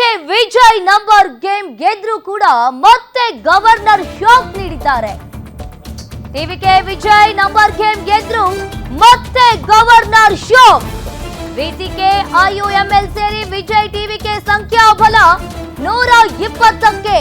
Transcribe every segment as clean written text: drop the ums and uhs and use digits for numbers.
TVK Vijay number game ಗೆದ್ರು ಕೂಡ ಮತ್ತೆ ಗವರ್ನರ್ ಶಾಕ್ ನೀಡಿದ್ದಾರೆ. ಟಿವಿಕೆ ವಿಜಯ್ ನಂಬರ್ ಗೇಮ್ ಗೆದ್ರು ಮತ್ತೆ ಗವರ್ನರ್ ಶಾಕ್. ವೇದಿಕೆ IUML ಸೇರಿ ವಿಜಯ್ ಟಿವಿಕೆ ಸಂಖ್ಯಾಬಲ 120ಕ್ಕೆ.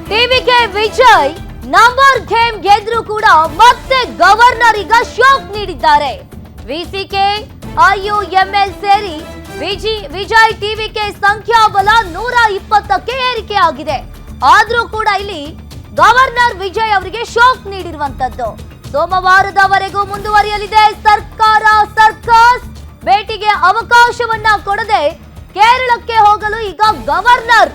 ಟಿವಿಕೆ ವಿಜಯ್ ನಂಬರ್ ಗೇಮ್ ಗೆದ್ರು ಕೂಡ ಮತ್ತೆ ಗವರ್ನರ್ ಈಗ ಶಾಕ್ ನೀಡಿದ್ದಾರೆ. ವಿಸಿಕೆ IUML ಸೇರಿ ವಿಜಯ್ ಟಿವಿಕೆ ಸಂಖ್ಯಾಬಲ 120ಕ್ಕೆ ಏರಿಕೆ ಆಗಿದೆ. ಆದ್ರೂ ಕೂಡ ಇಲ್ಲಿ ಗವರ್ನರ್ ವಿಜಯ್ ಅವರಿಗೆ ಶಾಕ್ ನೀಡಿರುವಂತದ್ದು. ಸೋಮವಾರದವರೆಗೂ ಮುಂದುವರಿಯಲಿದೆ ಸರ್ಕಾರ ಸರ್ಕಸ್. ಭೇಟಿಗೆ ಅವಕಾಶವನ್ನ ಕೊಡದೆ ಕೇರಳಕ್ಕೆ ಹೋಗಲು ಈಗ ಗವರ್ನರ್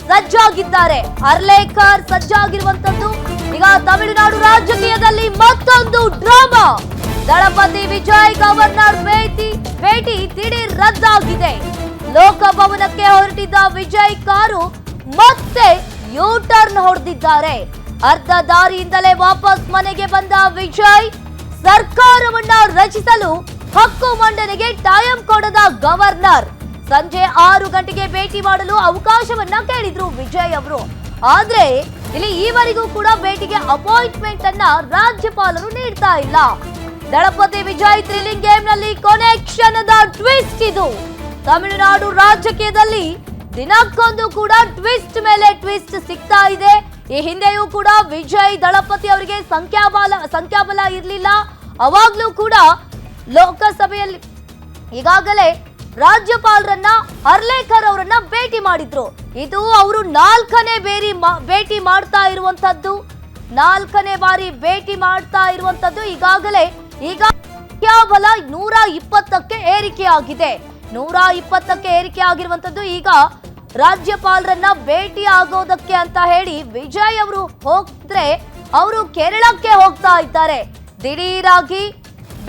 ಸಜ್ಜಾಗಿದ್ದಾರೆ. ಅರ್ಲೇಕರ್ ಸಜ್ಜಾಗಿರುವಂತದ್ದು. ಈಗ ತಮಿಳುನಾಡು ರಾಜಕೀಯದಲ್ಲಿ ಮತ್ತೊಂದು ಡ್ರಾಮಾ. ದಳಪತಿ ವಿಜಯ್ ಗವರ್ನರ್ ಭೇಟಿ ದಿಢೀರ್ ರದ್ದಾಗಿದೆ. ಲೋಕಭವನಕ್ಕೆ ಹೊರಟಿದ್ದ ವಿಜಯ್ ಕಾರು ಮತ್ತೆ ಯೂ ಟರ್ನ್ ಹೊಡೆದಿದ್ದಾರೆ. ಅರ್ಧ ದಾರಿಯಿಂದಲೇ ವಾಪಸ್ ಮನೆಗೆ ಬಂದ ವಿಜಯ್ ಸರ್ಕಾರವನ್ನ ರಚಿಸಲು ಹಕ್ಕು ಮಂಡನೆಗೆ ಟೈಮ್ ಕೊಡದ ಗವರ್ನರ್ ಸಂಜೆ 6 ಗಂಟೆಗೆ ಭೇಟಿ ಮಾಡಲು ಅವಕಾಶವನ್ನ ಕೇಳಿದ್ರು ವಿಜಯ್ ಅವರು. ಆದ್ರೆ ಇಲ್ಲಿ ಈವರೆಗೂ ಕೂಡ ಭೇಟಿಗೆ ಅಪಾಯಿಂಟ್ಮೆಂಟ್ ಅನ್ನ ರಾಜ್ಯಪಾಲರು ನೀಡ್ತಾ ಇಲ್ಲ. ದಳಪತಿ ವಿಜಯ್ ಥ್ರಿಲ್ಲಿಂಗ್ ಗೇಮ್ ನಲ್ಲಿ ಕೊನೆ ಕ್ಷಣದ ಟ್ವಿಸ್ಟ್ ಇದು. ತಮಿಳುನಾಡು ರಾಜಕೀಯದಲ್ಲಿ ದಿನಕ್ಕೊಂದು ಕೂಡ ಟ್ವಿಸ್ಟ್ ಮೇಲೆ ಟ್ವಿಸ್ಟ್ ಸಿಗ್ತಾ ಇದೆ. ಈ ಹಿಂದೆಯೂ ಕೂಡ ವಿಜಯ್ ದಳಪತಿ ಅವರಿಗೆ ಸಂಖ್ಯಾಬಲ ಇರಲಿಲ್ಲ. ಅವಾಗ್ಲೂ ಕೂಡ ಲೋಕಸಭೆಯಲ್ಲಿ ಈಗಾಗಲೇ ರಾಜ್ಯಪಾಲರನ್ನ ಅರ್ಲೇಕರ್ ಅವರನ್ನ ಭೇಟಿ ಮಾಡಿದ್ರು. ಇದು ಅವರು 4ನೇ ಭೇಟಿ ಮಾಡ್ತಾ ಇರುವಂತದ್ದು. 4ನೇ ಬಾರಿ ಭೇಟಿ ಮಾಡ್ತಾ ಇರುವಂತದ್ದು. ಈಗಾಗಲೇ ಸಂಖ್ಯಾಬಲ 120ಕ್ಕೆ ಏರಿಕೆ ಆಗಿದೆ. 120ಕ್ಕೆ ಏರಿಕೆ ಆಗಿರುವಂತದ್ದು. ಈಗ ರಾಜ್ಯಪಾಲರನ್ನ ಭೇಟಿ ಆಗೋದಕ್ಕೆ ಅಂತ ಹೇಳಿ ವಿಜಯ್ ಅವರು ಹೋದ್ರೆ ಅವರು ಕೇರಳಕ್ಕೆ ಹೋಗ್ತಾ ಇದ್ದಾರೆ. ದಿಢೀರಾಗಿ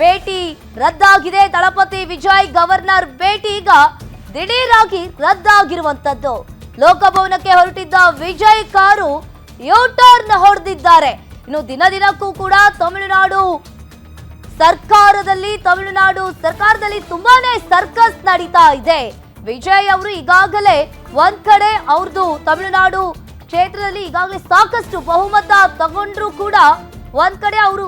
ಭೇಟಿ ರದ್ದಾಗಿದೆ. ದಳಪತಿ ವಿಜಯ್ ಗವರ್ನರ್ ಭೇಟಿ ಈಗ ದಿಢೀರಾಗಿ ರದ್ದಾಗಿರುವಂತದ್ದು. ಲೋಕಭವನಕ್ಕೆ ಹೊರಟಿದ್ದ ವಿಜಯ್ ಕಾರು ಯೂ ಟರ್ನ್ ಹೊಡೆದಿದ್ದಾರೆ. ಇನ್ನು ದಿನಕ್ಕೂ ಕೂಡ ತಮಿಳುನಾಡು ಸರ್ಕಾರದಲ್ಲಿ ತುಂಬಾನೇ ಸರ್ಕಸ್ ನಡೀತಾ ಇದೆ. ವಿಜಯ್ ಅವರು ಈಗಾಗಲೇ ಒಂದ್ ಕಡೆ ಅವ್ರದ್ದು ತಮಿಳುನಾಡು ಕ್ಷೇತ್ರದಲ್ಲಿ ಈಗಾಗಲೇ ಸಾಕಷ್ಟು ಬಹುಮತ ತಗೊಂಡ್ರು ಕೂಡ ಒಂದ್ ಕಡೆ ಅವರು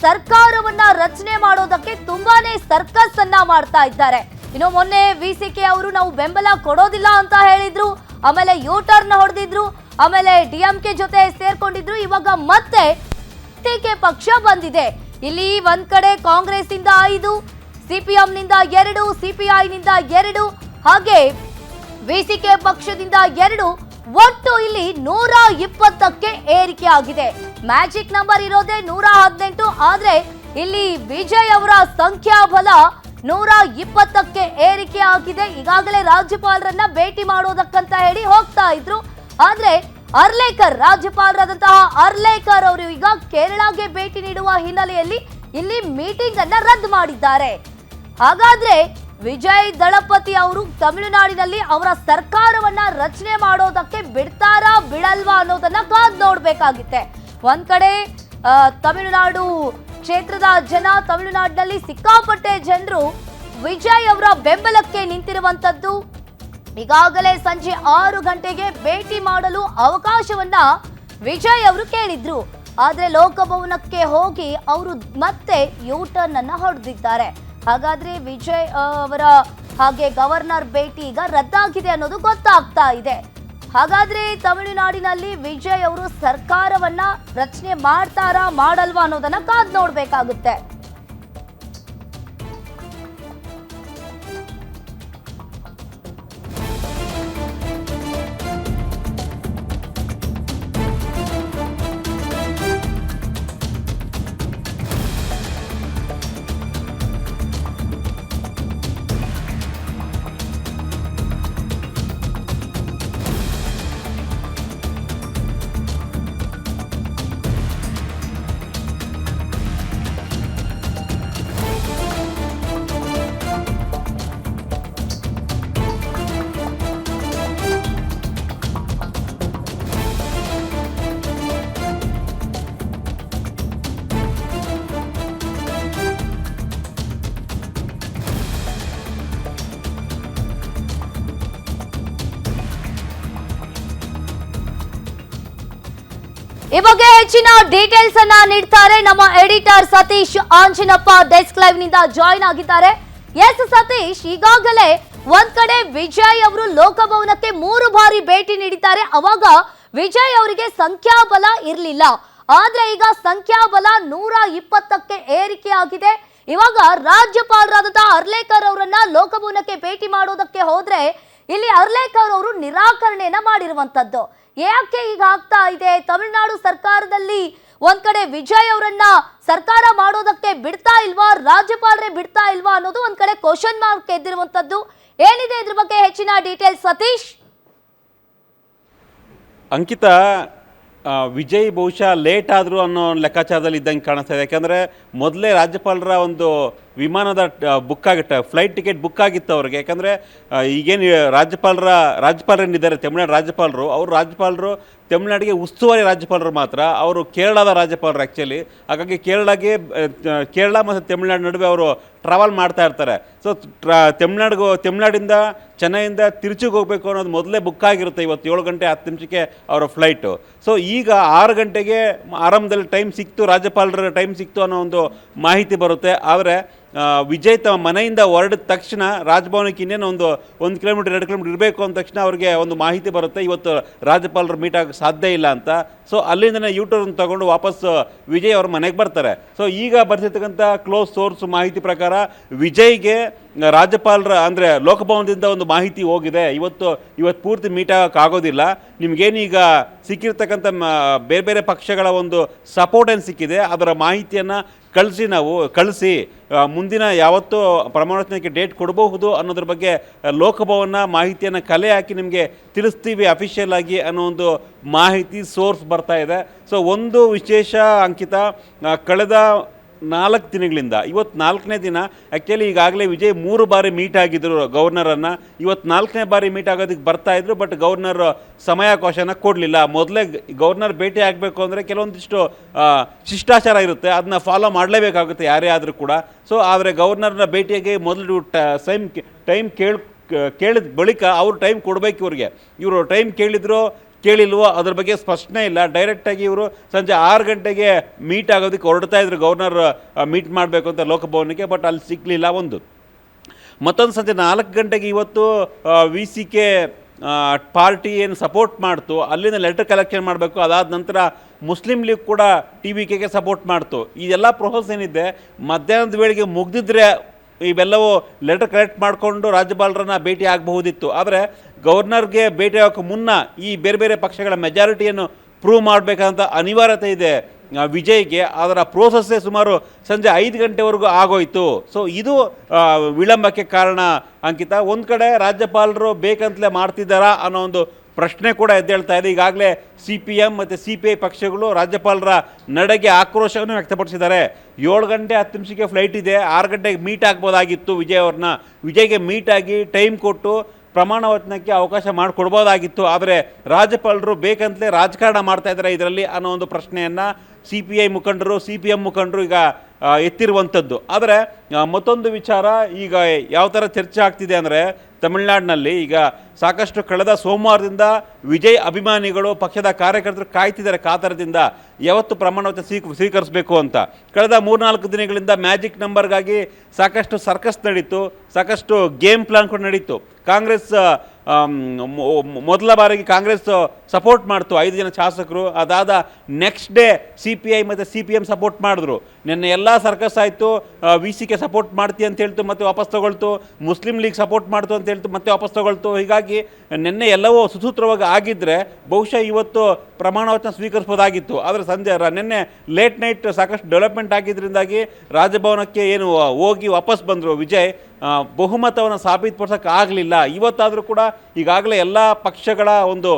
ಸರ್ಕಾರವನ್ನ ರಚನೆ ಮಾಡೋದಕ್ಕೆ ತುಂಬಾನೇ ಸರ್ಕಸ್ ಅನ್ನ ಮಾಡ್ತಾ ಇದ್ದಾರೆ. ಇನ್ನು ಮೊನ್ನೆ ವಿಸಿಕೆ ಅವರು ನಾವು ಬೆಂಬಲ ಕೊಡೋದಿಲ್ಲ ಅಂತ ಹೇಳಿದ್ರು. ಆಮೇಲೆ ಯೂ ಟರ್ನ್ ಹೊಡೆದಿದ್ರು. ಆಮೇಲೆ DMK ಜೊತೆ ಸೇರ್ಕೊಂಡಿದ್ರು. ಇವಾಗ ಮತ್ತೆ ಟಿಕೆ ಪಕ್ಷ ಬಂದಿದೆ. ಇಲ್ಲಿ ಒಂದ್ ಕಡೆ ಕಾಂಗ್ರೆಸ್ ಇಂದ 5, CPM ನಿಂದ 2, CPI ನಿಂದ 2, ಹಾಗೆ ವಿಸಿಕೆ ಪಕ್ಷದಿಂದ 2, ಒಟ್ಟು ಇಲ್ಲಿ 120ಕ್ಕೆ ಏರಿಕೆ ಆಗಿದೆ. ಮ್ಯಾಜಿಕ್ ನಂಬರ್ ಇರೋದೇ 118. ಆದ್ರೆ ಇಲ್ಲಿ ವಿಜಯ್ ಅವರ ಸಂಖ್ಯಾಬಲ 120ಕ್ಕೆ ಏರಿಕೆ ಆಗಿದೆ. ಈಗಾಗಲೇ ರಾಜ್ಯಪಾಲರನ್ನ ಭೇಟಿ ಮಾಡೋದಕ್ಕಂತ ಹೇಳಿ ಹೋಗ್ತಾ ಇದ್ರು. ಆದ್ರೆ ರಾಜ್ಯಪಾಲರಾದಂತಹ ಅರ್ಲೇಕರ್ ಅವರು ಈಗ ಕೇರಳಗೆ ಭೇಟಿ ನೀಡುವ ಹಿನ್ನೆಲೆಯಲ್ಲಿ ಇಲ್ಲಿ ಮೀಟಿಂಗ್ ಅನ್ನ ರದ್ದು ಮಾಡಿದ್ದಾರೆ. ಹಾಗಾದ್ರೆ ವಿಜಯ್ ದಳಪತಿ ಅವರು ತಮಿಳುನಾಡಿನಲ್ಲಿ ಅವರ ಸರ್ಕಾರವನ್ನ ರಚನೆ ಮಾಡೋದಕ್ಕೆ ಬಿಡ್ತಾರಾ ಬಿಡಲ್ವಾ ಅನ್ನೋದನ್ನ ಕಾದ್ ನೋಡ್ಬೇಕಾಗಿತ್ತೆ. ಒಂದ್ ಕಡೆ ತಮಿಳುನಾಡು ಕ್ಷೇತ್ರದ ಜನ, ತಮಿಳುನಾಡಿನಲ್ಲಿ ಸಿಕ್ಕಾಪಟ್ಟೆ ಜನರು ವಿಜಯ್ ಅವರ ಬೆಂಬಲಕ್ಕೆ ನಿಂತಿರುವಂತದ್ದು. ಈಗಾಗಲೇ ಸಂಜೆ 6 ಗಂಟೆಗೆ ಭೇಟಿ ಮಾಡಲು ಅವಕಾಶವನ್ನ ವಿಜಯ್ ಅವರು ಕೇಳಿದ್ರು. ಆದ್ರೆ ಲೋಕಭವನಕ್ಕೆ ಹೋಗಿ ಅವರು ಮತ್ತೆ ಯೂ ಟರ್ನ್ ಅನ್ನ ಹೊಡೆದಿದ್ದಾರೆ. ಹಾಗಾದ್ರೆ ವಿಜಯ್ ಅವರ ಹಾಗೆ ಗವರ್ನರ್ ಭೇಟಿ ಈಗ ರದ್ದಾಗಿದೆ ಅನ್ನೋದು ಗೊತ್ತಾಗ್ತಾ ಇದೆ. ಹಾಗಾದ್ರೆ ತಮಿಳುನಾಡಿನಲ್ಲಿ ವಿಜಯ್ ಅವರು ಸರ್ಕಾರವನ್ನ ರಚನೆ ಮಾಡ್ತಾರಾ ಮಾಡಲ್ವಾ ಅನ್ನೋದನ್ನ ಕಾದ್ ನೋಡ್ಬೇಕಾಗುತ್ತೆ. ಈ ಬಗ್ಗೆ ಹೆಚ್ಚಿನ ಡೀಟೇಲ್ಸ್ ಅನ್ನ ನೀಡ್ತಾರೆ ನಮ್ಮ editor Satish Anjinappa. Desk live ನಿಂದ ಜಾಯಿನ್ ಆಗಿದ್ದಾರೆ. ಎಸ್ ಸತೀಶ್, ಈಗಾಗಲೇ ಒಂದ್ ಕಡೆ ವಿಜಯ್ ಅವರು ಲೋಕಭವನಕ್ಕೆ 3 ಬಾರಿ ಭೇಟಿ ನೀಡಿದ್ದಾರೆ. ಅವಾಗ ವಿಜಯ್ ಅವರಿಗೆ ಸಂಖ್ಯಾಬಲ ಇರಲಿಲ್ಲ. ಆದ್ರೆ ಈಗ ಸಂಖ್ಯಾಬಲ 120ಕ್ಕೆ ಏರಿಕೆ ಆಗಿದೆ. ಇವಾಗ ರಾಜ್ಯಪಾಲರಾದ ಅರ್ಲೇಕರ್ ಅವರನ್ನ ಲೋಕಭವನಕ್ಕೆ ಭೇಟಿ ಮಾಡೋದಕ್ಕೆ ಹೋದ್ರೆ ಇಲ್ಲಿ ಅರ್ಲೇಕರ್ ಅವರು ನಿರಾಕರಣೆಯನ್ನ ಮಾಡಿರುವಂತದ್ದು. ಯಾಕೆ ಈಗ ಆಗ್ತಾ ಇದೆ? ತಮಿಳುನಾಡು ಸರ್ಕಾರದಲ್ಲಿ ಒಂದ್ ಕಡೆ ವಿಜಯ್ ಅವರನ್ನ ಸರ್ಕಾರ ಮಾಡೋದಕ್ಕೆ ಬಿಡ್ತಾ ಇಲ್ವಾ, ರಾಜ್ಯಪಾಲರೇ ಬಿಡ್ತಾ ಇಲ್ವಾ ಅನ್ನೋದು ಒಂದ್ ಕಡೆ ಕ್ವಶನ್ ಮಾರ್ಕ್ ಎದ್ದಿರುವಂತದ್ದು. ಏನಿದೆ ಇದ್ರ ಬಗ್ಗೆ ಹೆಚ್ಚಿನ ಡೀಟೇಲ್ಸ್ ಸತೀಶ್? ಅಂಕಿತಾ, ವಿಜಯ್ ಬಹುಶಃ ಲೇಟ್ ಆದರೂ ಅನ್ನೋ ಲೆಕ್ಕಾಚಾರದಲ್ಲಿ ಇದ್ದಂಗೆ ಕಾಣಿಸ್ತಾ ಇದೆ. ಯಾಕಂದರೆ ಮೊದಲೇ ರಾಜ್ಯಪಾಲರ ಒಂದು ವಿಮಾನದ ಬುಕ್ ಆಗಿತ್ತು, ಫ್ಲೈಟ್ ಟಿಕೆಟ್ ಬುಕ್ ಆಗಿತ್ತು ಅವ್ರಿಗೆ. ಯಾಕಂದರೆ ಈಗೇನು ರಾಜ್ಯಪಾಲರೇನಿದ್ದಾರೆ ತಮಿಳುನಾಡು ರಾಜ್ಯಪಾಲರು, ರಾಜ್ಯಪಾಲರು ತಮಿಳುನಾಡಿಗೆ ಉಸ್ತುವಾರಿ ರಾಜ್ಯಪಾಲರು ಮಾತ್ರ. ಅವರು ಕೇರಳದ ರಾಜ್ಯಪಾಲರು ಆ್ಯಕ್ಚುಲಿ. ಹಾಗಾಗಿ ಕೇರಳ ಮತ್ತು ತಮಿಳುನಾಡು ನಡುವೆ ಅವರು ಟ್ರಾವೆಲ್ ಮಾಡ್ತಾ ಇರ್ತಾರೆ. ಸೊ ತಮಿಳುನಾಡಿಂದ ಚೆನ್ನೈಯಿಂದ ತಿರುಚಿಗೆ ಹೋಗಬೇಕು ಅನ್ನೋದು ಮೊದಲೇ ಬುಕ್ ಆಗಿರುತ್ತೆ. ಇವತ್ತು 7 ಗಂಟೆ 10 ನಿಮಿಷಕ್ಕೆ ಅವರ ಫ್ಲೈಟು. ಸೊ ಈಗ 6 ಗಂಟೆಗೆ ಆರಂಭದಲ್ಲಿ ಟೈಮ್ ಸಿಕ್ತು, ರಾಜ್ಯಪಾಲರ ಟೈಮ್ ಸಿಕ್ತು ಅನ್ನೋ ಒಂದು ಮಾಹಿತಿ ಬರುತ್ತೆ. ಆದರೆ ವಿಜಯ್ ತಮ್ಮ ಮನೆಯಿಂದ ಹೊರಡಿದ ತಕ್ಷಣ ರಾಜಭವನಕ್ಕೆ ಇನ್ನೇನು 1 ಕಿಲೋಮೀಟರ್ 2 ಕಿಲೋಮೀಟರ್ ಇರಬೇಕು ಅಂದ ತಕ್ಷಣ ಅವ್ರಿಗೆ ಒಂದು ಮಾಹಿತಿ ಬರುತ್ತೆ, ಇವತ್ತು ರಾಜ್ಯಪಾಲರು ಮೀಟ್ ಆಗೋಕ್ಕೆ ಸಾಧ್ಯ ಇಲ್ಲ ಅಂತ. ಸೊ ಅಲ್ಲಿಂದನೇ ಯೂಟರ್ನ್ ತಗೊಂಡು ವಾಪಸ್ ವಿಜಯ್ ಅವ್ರ ಮನೆಗೆ ಬರ್ತಾರೆ. ಸೊ ಈಗ ಬರ್ತಿರ್ತಕ್ಕಂಥ ಕ್ಲೋಸ್ ಸೋರ್ಸ್ ಮಾಹಿತಿ ಪ್ರಕಾರ ವಿಜಯ್ಗೆ ರಾಜ್ಯಪಾಲರ ಅಂದರೆ ಲೋಕಭವನದಿಂದ ಒಂದು ಮಾಹಿತಿ ಹೋಗಿದೆ, ಇವತ್ತು ಪೂರ್ತಿ ಮೀಟ್ ಆಗೋಕ್ಕಾಗೋದಿಲ್ಲ, ನಿಮಗೇನೀಗ ಸಿಕ್ಕಿರ್ತಕ್ಕಂಥ ಬೇರೆ ಬೇರೆ ಪಕ್ಷಗಳ ಒಂದು ಸಪೋರ್ಟ್ ಏನು ಸಿಕ್ಕಿದೆ ಅದರ ಮಾಹಿತಿಯನ್ನು ಕಳಿಸಿ ಮುಂದಿನ ಯಾವತ್ತೂ ಪ್ರಮಾಣವಚನಕ್ಕೆ ಡೇಟ್ ಕೊಡಬಹುದು ಅನ್ನೋದ್ರ ಬಗ್ಗೆ ಲೋಕಭವನ ಮಾಹಿತಿಯನ್ನು ಕಲೆ ಹಾಕಿ ನಿಮಗೆ ತಿಳಿಸ್ತೀವಿ ಅಫಿಷಿಯಲ್ ಆಗಿ ಅನ್ನೋ ಒಂದು ಮಾಹಿತಿ ಸೋರ್ಸ್ ಬರ್ತಾ ಇದೆ. ಸೊ ಒಂದು ವಿಶೇಷ ಅಂಕಿತ, ಕಳೆದ 4 ದಿನಗಳಿಂದ ಇವತ್ತು 4ನೇ ದಿನ. ಆ್ಯಕ್ಚುಲಿ ಈಗಾಗಲೇ ವಿಜಯ್ 3 ಬಾರಿ ಮೀಟ್ ಆಗಿದ್ದರು ಗವರ್ನರನ್ನು. ಇವತ್ತು 4ನೇ ಬಾರಿ ಮೀಟ್ ಆಗೋದಕ್ಕೆ ಬರ್ತಾಯಿದ್ರು, ಬಟ್ ಗವರ್ನರ್ ಸಮಯಾವಕಾಶನ ಕೊಡಲಿಲ್ಲ. ಮೊದಲೇ ಗವರ್ನರ್ ಭೇಟಿ ಆಗಬೇಕು ಅಂದರೆ ಕೆಲವೊಂದಿಷ್ಟು ಶಿಷ್ಟಾಚಾರ ಇರುತ್ತೆ, ಅದನ್ನ ಫಾಲೋ ಮಾಡಲೇಬೇಕಾಗುತ್ತೆ ಯಾರೇ ಆದರೂ ಕೂಡ. ಸೊ ಆದರೆ ಗವರ್ನರ್ನ ಭೇಟಿಯಾಗಿ ಮೊದಲು ಟೈಮ್ ಕೇಳಿದ ಬಳಿಕ ಅವರು ಟೈಮ್ ಕೊಡಬೇಕು ಇವರು ಟೈಮ್ ಕೇಳಿಲ್ವೋ ಅದ್ರ ಬಗ್ಗೆ ಸ್ಪಷ್ಟನೆ ಇಲ್ಲ. ಡೈರೆಕ್ಟಾಗಿ ಇವರು ಸಂಜೆ 6 ಗಂಟೆಗೆ ಮೀಟ್ ಆಗೋದಕ್ಕೆ ಹೊರಡ್ತಾ ಇದ್ರು, ಗವರ್ನರ್ ಮೀಟ್ ಮಾಡಬೇಕು ಅಂತ ಲೋಕಭವನಕ್ಕೆ, ಬಟ್ ಅಲ್ಲಿ ಸಿಕ್ಕಲಿಲ್ಲ. ಮತ್ತೊಂದು ಸಂಜೆ 4 ಗಂಟೆಗೆ ಇವತ್ತು VCK ಪಾರ್ಟಿ ಏನು ಸಪೋರ್ಟ್ ಮಾಡ್ತು ಅಲ್ಲಿಂದ ಲೆಟರ್ ಕಲೆಕ್ಷನ್ ಮಾಡಬೇಕು. ಅದಾದ ನಂತರ ಮುಸ್ಲಿಂ ಲೀಗ್ ಕೂಡ TVKಗೆ ಸಪೋರ್ಟ್ ಮಾಡ್ತು. ಇದೆಲ್ಲ ಪ್ರೊಸೆಸ್ ಏನಿದೆ ಮಧ್ಯಾಹ್ನದ ವೇಳೆಗೆ ಮುಗ್ದಿದ್ರೆ ಇವೆಲ್ಲವೂ ಲೆಟರ್ ಕಲೆಕ್ಟ್ ಮಾಡಿಕೊಂಡು ರಾಜ್ಯಪಾಲರನ್ನ ಭೇಟಿ ಆಗಬಹುದಿತ್ತು. ಆದರೆ ಗವರ್ನರ್ಗೆ ಭೇಟಿ ಆಗೋಕ್ಕೆ ಮುನ್ನ ಈ ಬೇರೆ ಬೇರೆ ಪಕ್ಷಗಳ ಮೆಜಾರಿಟಿಯನ್ನು ಪ್ರೂವ್ ಮಾಡಬೇಕಂತ ಅನಿವಾರ್ಯತೆ ಇದೆ ವಿಜಯ್ಗೆ. ಅದರ ಪ್ರೋಸೆಸ್ಸೇ ಸುಮಾರು ಸಂಜೆ 5 ಗಂಟೆವರೆಗೂ ಆಗೋಯ್ತು. ಸೊ ಇದು ವಿಳಂಬಕ್ಕೆ ಕಾರಣ ಅಂಕಿತ. ಒಂದು ಕಡೆ ರಾಜ್ಯಪಾಲರು ಬೇಕಂತಲೇ ಮಾಡ್ತಿದ್ದಾರಾ ಅನ್ನೋ ಒಂದು ಪ್ರಶ್ನೆ ಕೂಡ ಎದ್ದೇಳ್ತಾ ಇದೆ. ಈಗಾಗಲೇ CPM ಮತ್ತು CPI ಪಕ್ಷಗಳು ರಾಜ್ಯಪಾಲರ ನಡೆಗೆ ಆಕ್ರೋಶವನ್ನು ವ್ಯಕ್ತಪಡಿಸಿದ್ದಾರೆ. 7 ಗಂಟೆ 10 ನಿಮಿಷಕ್ಕೆ ಫ್ಲೈಟ್ ಇದೆ, 6 ಗಂಟೆಗೆ ಮೀಟ್ ಆಗ್ಬೋದಾಗಿತ್ತು ವಿಜಯ್ಗೆ ಮೀಟ್ ಆಗಿ ಟೈಮ್ ಕೊಟ್ಟು ಪ್ರಮಾಣ ವಚನಕ್ಕೆ ಅವಕಾಶ ಮಾಡಿಕೊಡ್ಬೋದಾಗಿತ್ತು. ಆದರೆ ರಾಜ್ಯಪಾಲರು ಬೇಕಂತಲೇ ರಾಜಕಾರಣ ಮಾಡ್ತಾ ಇದ್ದಾರೆ ಇದರಲ್ಲಿ ಅನ್ನೋ ಒಂದು ಪ್ರಶ್ನೆಯನ್ನು CPI ಮುಖಂಡರು CPM ಮುಖಂಡರು ಈಗ ಎತ್ತಿರುವಂಥದ್ದು. ಆದರೆ ಮತ್ತೊಂದು ವಿಚಾರ ಈಗ ಯಾವ ಥರ ಚರ್ಚೆ ಆಗ್ತಿದೆ ಅಂದರೆ ತಮಿಳುನಾಡಿನಲ್ಲಿ ಈಗ ಸಾಕಷ್ಟು ಕಳೆದ ಸೋಮವಾರದಿಂದ ವಿಜಯ್ ಅಭಿಮಾನಿಗಳು ಪಕ್ಷದ ಕಾರ್ಯಕರ್ತರು ಕಾಯ್ತಿದ್ದಾರೆ ಕಾತರದಿಂದ ಯಾವತ್ತು ಪ್ರಮಾಣವಚನ ಸ್ವೀಕರಿಸಬೇಕು ಅಂತ. ಕಳೆದ 3-4 ದಿನಗಳಿಂದ ಮ್ಯಾಜಿಕ್ ನಂಬರ್ಗಾಗಿ ಸಾಕಷ್ಟು ಸರ್ಕಸ್ ನಡೀತು, ಸಾಕಷ್ಟು ಗೇಮ್ ಪ್ಲಾನ್ ಕೂಡ ನಡೀತು. ಕಾಂಗ್ರೆಸ್ ಮೊದಲ ಬಾರಿಗೆ ಕಾಂಗ್ರೆಸ್ ಸಪೋರ್ಟ್ ಮಾಡ್ತು 5 ಜನ ಶಾಸಕರು. ಅದಾದ ನೆಕ್ಸ್ಟ್ ಡೇ CPI ಮತ್ತು CPM ಸಪೋರ್ಟ್ ಮಾಡಿದ್ರು. ನಿನ್ನೆ ಎಲ್ಲ ಸರ್ಕಸ್ ಆಯಿತು, VC ಕೆ ಸಪೋರ್ಟ್ ಮಾಡ್ತಿ ಅಂತ ಹೇಳ್ತು ಮತ್ತೆ ವಾಪಸ್ ತಗೊಳ್ತು, ಮುಸ್ಲಿಂ ಲೀಗ್ ಸಪೋರ್ಟ್ ಮಾಡ್ತು ಅಂತ ಹೇಳ್ತು ಮತ್ತೆ ವಾಪಸ್ ತಗೊಳ್ತು. ಹೀಗಾಗಿ ನಿನ್ನೆ ಎಲ್ಲವೂ ಸುಸೂತ್ರವಾಗಿ ಆಗಿದ್ದರೆ ಬಹುಶಃ ಇವತ್ತು ಪ್ರಮಾಣ ವಚನ ಸ್ವೀಕರಿಸ್ಬೋದಾಗಿತ್ತು. ಆದರೆ ನಿನ್ನೆ ಲೇಟ್ ನೈಟ್ ಸಾಕಷ್ಟು ಡೆವಲಪ್ಮೆಂಟ್ ಆಗಿದ್ದರಿಂದಾಗಿ ರಾಜಭವನಕ್ಕೆ ಏನು ಹೋಗಿ ವಾಪಸ್ ಬಂದರು ವಿಜಯ್, ಬಹುಮತವನ್ನು ಸಾಬೀತುಪಡಿಸೋಕೆ ಆಗಲಿಲ್ಲ. ಇವತ್ತಾದರೂ ಕೂಡ ಈಗಾಗಲೇ ಎಲ್ಲ ಪಕ್ಷಗಳ ಒಂದು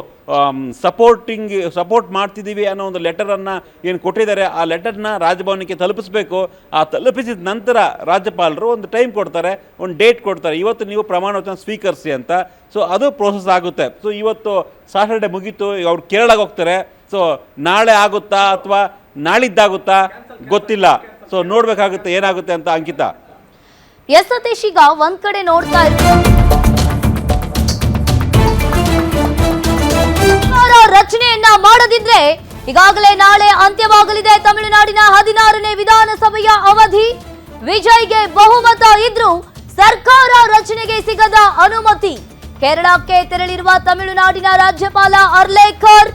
ಸಪೋರ್ಟ್ ಮಾಡ್ತಿದ್ದೀವಿ ಅನ್ನೋ ಒಂದು ಲೆಟರನ್ನು ಏನು ಕೊಟ್ಟಿದ್ದಾರೆ, ಆ ಲೆಟರ್ನ ರಾಜಭವನಕ್ಕೆ ತಲುಪಿಸಬೇಕು. ಆ ತಲುಪಿಸಿದ ನಂತರ ರಾಜ್ಯಪಾಲರು ಒಂದು ಟೈಮ್ ಕೊಡ್ತಾರೆ, ಒಂದು ಡೇಟ್ ಕೊಡ್ತಾರೆ, ಇವತ್ತು ನೀವು ಪ್ರಮಾಣ ವಚನ ಸ್ವೀಕರಿಸಿ ಅಂತ. ಸೊ ಅದು ಪ್ರೋಸೆಸ್ ಆಗುತ್ತೆ. ಸೊ ಇವತ್ತು ಸಾಟರ್ಡೆ ಮುಗೀತು, ಅವ್ರು ಕೇರಳಕ್ಕೆ ಹೋಗ್ತಾರೆ. ಸೊ ನಾಳೆ ಆಗುತ್ತಾ ಅಥವಾ ನಾಳಿದ್ದಾಗುತ್ತಾ ಗೊತ್ತಿಲ್ಲ. ಸೊ ನೋಡಬೇಕಾಗುತ್ತೆ ಏನಾಗುತ್ತೆ ಅಂತ. ಅಂಕಿತಾ, ಎಸ್ ಸತೀಶ್, ಈಗ ಒಂದ್ ಕಡೆ ನೋಡ್ತಾ ರಚನೆಯನ್ನ ಮಾಡದಿದ್ರೆ ಈಗಾಗಲೇ ನಾಳೆ ಅಂತ್ಯವಾಗಲಿದೆ ತಮಿಳುನಾಡಿನ 16ನೇ ವಿಧಾನಸಭೆಯ ಅವಧಿ. ವಿಜಯ್ಗೆ ಬಹುಮತ ಇದ್ರೂ ಸರ್ಕಾರ ರಚನೆಗೆ ಸಿಗದ ಅನುಮತಿ. ಕೇರಳಕ್ಕೆ ತೆರಳಿರುವ ತಮಿಳುನಾಡಿನ ರಾಜ್ಯಪಾಲ ಅರ್ಲೇಕರ್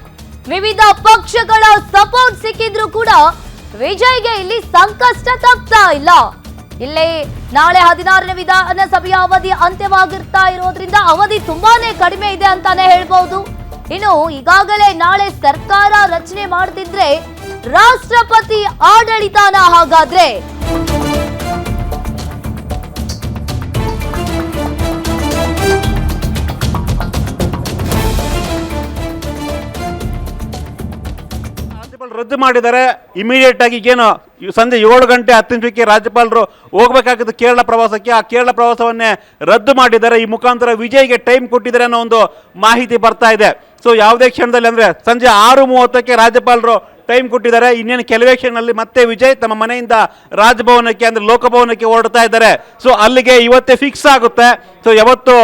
ವಿವಿಧ ಪಕ್ಷಗಳ ಸಪೋರ್ಟ್ ಸಿಕ್ಕಿದ್ರು ಕೂಡ ವಿಜಯ್ಗೆ ಇಲ್ಲಿ ಸಂಕಷ್ಟ ತಪ್ತಾ ಇಲ್ಲ. ಇಲ್ಲಿ ನಾಳೆ 16ನೇ ವಿಧಾನಸಭೆಯ ಅವಧಿ ಅಂತ್ಯವಾಗಿರ್ತಾ ಇರೋದ್ರಿಂದ ಅವಧಿ ತುಂಬಾನೇ ಕಡಿಮೆ ಇದೆ ಅಂತಾನೆ ಹೇಳ್ಬಹುದು. ಇನ್ನು ಈಗಾಗಲೇ ನಾಳೆ ಸರ್ಕಾರ ರಚನೆ ಮಾಡ್ತಿದ್ರೆ ರಾಷ್ಟ್ರಪತಿ ಆಡಳಿತಾನ ಹಾಗಾದ್ರೆ ರದ್ದು ಮಾಡಿದ್ದಾರೆ. ಇಮಿಡಿಯೇಟ್ ಆಗಿ ಏನು ಸಂಜೆ 7 ಗಂಟೆ 10 ನಿಮಿಷಕ್ಕೆ ರಾಜ್ಯಪಾಲರು ಹೋಗಬೇಕಾಗಿದ್ದು ಕೇರಳ ಪ್ರವಾಸಕ್ಕೆ, ಆ ಕೇರಳ ಪ್ರವಾಸವನ್ನೇ ರದ್ದು ಮಾಡಿದ್ದಾರೆ. ಈ ಮುಖಾಂತರ ವಿಜಯ್ಗೆ ಟೈಮ್ ಕೊಟ್ಟಿದ್ದಾರೆ ಅನ್ನೋ ಒಂದು ಮಾಹಿತಿ ಬರ್ತಾ ಇದೆ. ಸೊ ಯಾವುದೇ ಕ್ಷಣದಲ್ಲಿ ಅಂದರೆ ಸಂಜೆ 6:30ಕ್ಕೆ ರಾಜ್ಯಪಾಲರು ಟೈಮ್ ಕೊಟ್ಟಿದ್ದಾರೆ. ಇನ್ನೇನು ಕೆಲವೇ ಕ್ಷಣದಲ್ಲಿ ಮತ್ತೆ ವಿಜಯ್ ತಮ್ಮ ಮನೆಯಿಂದ ರಾಜಭವನಕ್ಕೆ ಅಂದರೆ ಲೋಕಭವನಕ್ಕೆ ಹೊರಡ್ತಾ ಇದ್ದಾರೆ. ಸೊ ಅಲ್ಲಿಗೆ ಇವತ್ತೇ ಫಿಕ್ಸ್ ಆಗುತ್ತೆ. ಸೊ ಯಾವತ್ತು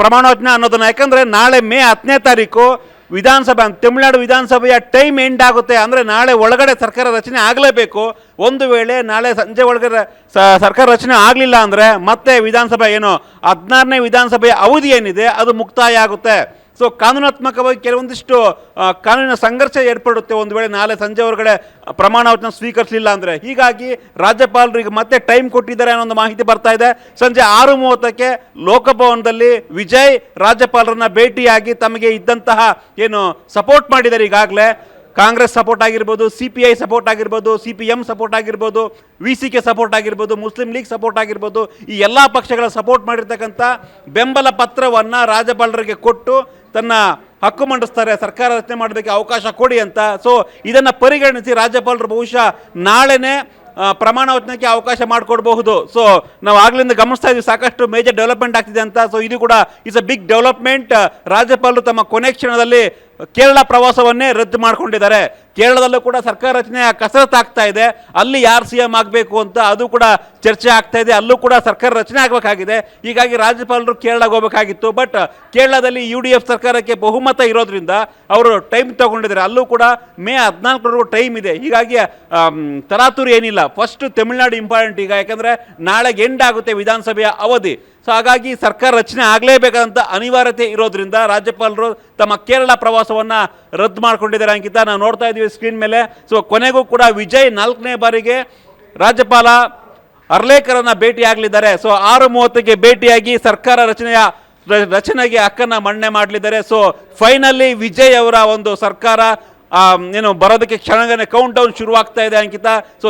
ಪ್ರಮಾಣ ವಚನ ಅನ್ನೋದನ್ನ, ಯಾಕಂದರೆ ನಾಳೆ ಮೇ 10ನೇ ತಾರೀಕು ವಿಧಾನಸಭೆ ತಮಿಳುನಾಡು ವಿಧಾನಸಭೆಯ ಟೈಮ್ ಎಂಡ್ ಆಗುತ್ತೆ. ಅಂದರೆ ನಾಳೆ ಒಳಗಡೆ ಸರ್ಕಾರ ರಚನೆ ಆಗಲೇಬೇಕು. ಒಂದು ವೇಳೆ ನಾಳೆ ಸಂಜೆ ಒಳಗಡೆ ಸರ್ಕಾರ ರಚನೆ ಆಗಲಿಲ್ಲ ಅಂದರೆ ಮತ್ತೆ ವಿಧಾನಸಭೆ ಏನು 16ನೇ ವಿಧಾನಸಭೆಯ ಅವಧಿ ಏನಿದೆ ಅದು ಮುಕ್ತಾಯ ಆಗುತ್ತೆ. ಸೊ ಕಾನೂನಾತ್ಮಕವಾಗಿ ಕೆಲವೊಂದಿಷ್ಟು ಕಾನೂನಿನ ಸಂಘರ್ಷ ಏರ್ಪಡುತ್ತೆ ಒಂದು ವೇಳೆ ನಾಳೆ ಸಂಜೆ ಹೊರಗಡೆ ಪ್ರಮಾಣ ವಚನ ಸ್ವೀಕರಿಸಲಿಲ್ಲ ಅಂದರೆ. ಹೀಗಾಗಿ ರಾಜ್ಯಪಾಲರಿಗೆ ಮತ್ತೆ ಟೈಮ್ ಕೊಟ್ಟಿದ್ದಾರೆ ಅನ್ನೋ ಒಂದು ಮಾಹಿತಿ ಬರ್ತಾ ಇದೆ. ಸಂಜೆ 6:30ಕ್ಕೆ ಲೋಕಭವನದಲ್ಲಿ ವಿಜಯ್ ರಾಜ್ಯಪಾಲರನ್ನ ಭೇಟಿಯಾಗಿ ತಮಗೆ ಇದ್ದಂತಹ ಏನು ಸಪೋರ್ಟ್ ಮಾಡಿದ್ದಾರೆ, ಈಗಾಗಲೇ ಕಾಂಗ್ರೆಸ್ ಸಪೋರ್ಟ್ ಆಗಿರ್ಬೋದು, CPI ಸಪೋರ್ಟ್ ಆಗಿರ್ಬೋದು, CPM ಸಪೋರ್ಟ್ ಆಗಿರ್ಬೋದು, VC ಕೆ ಸಪೋರ್ಟ್ ಆಗಿರ್ಬೋದು, ಮುಸ್ಲಿಂ ಲೀಗ್ ಸಪೋರ್ಟ್ ಆಗಿರ್ಬೋದು, ಈ ಎಲ್ಲ ಪಕ್ಷಗಳ ಸಪೋರ್ಟ್ ಮಾಡಿರ್ತಕ್ಕಂಥ ಬೆಂಬಲ ಪತ್ರವನ್ನು ರಾಜ್ಯಪಾಲರಿಗೆ ಕೊಟ್ಟು ತನ್ನ ಹಕ್ಕು ಮಂಡಿಸ್ತಾರೆ, ಸರ್ಕಾರ ರಚನೆ ಮಾಡೋದಕ್ಕೆ ಅವಕಾಶ ಕೊಡಿ ಅಂತ. ಸೊ ಇದನ್ನು ಪರಿಗಣಿಸಿ ರಾಜ್ಯಪಾಲರು ಬಹುಶಃ ನಾಳೆನೇ ಪ್ರಮಾಣ ವಚನಕ್ಕೆ ಅವಕಾಶ ಮಾಡಿಕೊಡ್ಬಹುದು. ಸೊ ನಾವು ಆಗ್ಲಿಂದ ಗಮನಿಸ್ತಾ ಇದ್ದೀವಿ ಸಾಕಷ್ಟು ಮೇಜರ್ ಡೆವಲಪ್ಮೆಂಟ್ ಆಗ್ತಿದೆ ಅಂತ. ಸೊ ಇದು ಕೂಡ ಇಸ್ ಅ ಬಿಗ್ ಡೆವಲಪ್ಮೆಂಟ್. ರಾಜ್ಯಪಾಲರು ತಮ್ಮ ಕೊನೆ ಕ್ಷಣದಲ್ಲಿ ಕೇರಳ ಪ್ರವಾಸವನ್ನೇ ರದ್ದು ಮಾಡಿಕೊಂಡಿದ್ದಾರೆ. ಕೇರಳದಲ್ಲೂ ಕೂಡ ಸರ್ಕಾರ ರಚನೆಯ ಕಸರತ್ತು ಆಗ್ತಾ ಇದೆ. ಅಲ್ಲಿ ಯಾರು CM ಆಗಬೇಕು ಅಂತ ಅದು ಕೂಡ ಚರ್ಚೆ ಆಗ್ತಾ ಇದೆ. ಅಲ್ಲೂ ಕೂಡ ಸರ್ಕಾರ ರಚನೆ ಆಗಬೇಕಾಗಿದೆ. ಹೀಗಾಗಿ ರಾಜ್ಯಪಾಲರು ಕೇರಳಕ್ಕೆ ಹೋಗಬೇಕಾಗಿತ್ತು. ಬಟ್ ಕೇರಳದಲ್ಲಿ UDF ಸರ್ಕಾರಕ್ಕೆ ಬಹುಮತ ಇರೋದ್ರಿಂದ ಅವರು ಟೈಮ್ ತಗೊಂಡಿದ್ದಾರೆ. ಅಲ್ಲೂ ಕೂಡ ಮೇ 14ರವರೆಗೂ ಟೈಮ್ ಇದೆ. ಹೀಗಾಗಿ ತರಾತುರಿ ಏನಿಲ್ಲ. ಫಸ್ಟ್ ತಮಿಳುನಾಡು ಇಂಪಾರ್ಟೆಂಟ್ ಈಗ, ಯಾಕಂದರೆ ನಾಳೆಗೆ ಎಂಡ್ ಆಗುತ್ತೆ ವಿಧಾನಸಭೆಯ ಅವಧಿ. ಸೊ ಹಾಗಾಗಿ ಸರ್ಕಾರ ರಚನೆ ಆಗಲೇಬೇಕಾದಂಥ ಅನಿವಾರ್ಯತೆ ಇರೋದ್ರಿಂದ ರಾಜ್ಯಪಾಲರು ತಮ್ಮ ಕೇರಳ ಪ್ರವಾಸವನ್ನು ರದ್ದು ಮಾಡಿಕೊಂಡಿದ್ದಾರೆ. ಅಂಕಿತ, ನಾವು ನೋಡ್ತಾ ಇದ್ದೀವಿ ಸ್ಕ್ರೀನ್ ಮೇಲೆ. ಸೊ ಕೊನೆಗೂ ಕೂಡ ವಿಜಯ್ 4ನೇ ಬಾರಿಗೆ ರಾಜ್ಯಪಾಲ ಅರ್ಲೇಕರನ್ನು ಭೇಟಿಯಾಗಲಿದ್ದಾರೆ. ಸೊ 6:30ಕ್ಕೆ ಭೇಟಿಯಾಗಿ ಸರ್ಕಾರ ರಚನೆಗೆ ಹಕ್ಕನ್ನು ಮನ್ನಣೆ ಮಾಡಲಿದ್ದಾರೆ. ಸೊ ಫೈನಲಿ ವಿಜಯ್ ಅವರ ಒಂದು ಸರ್ಕಾರ ಏನು ಬರೋದಕ್ಕೆ ಕ್ಷಣಗಣನೆ ಕೌಂಟ್ ಡೌನ್ ಶುರುವಾಗ್ತಾ ಇದೆ ಅಂಕಿತ. ಸೊ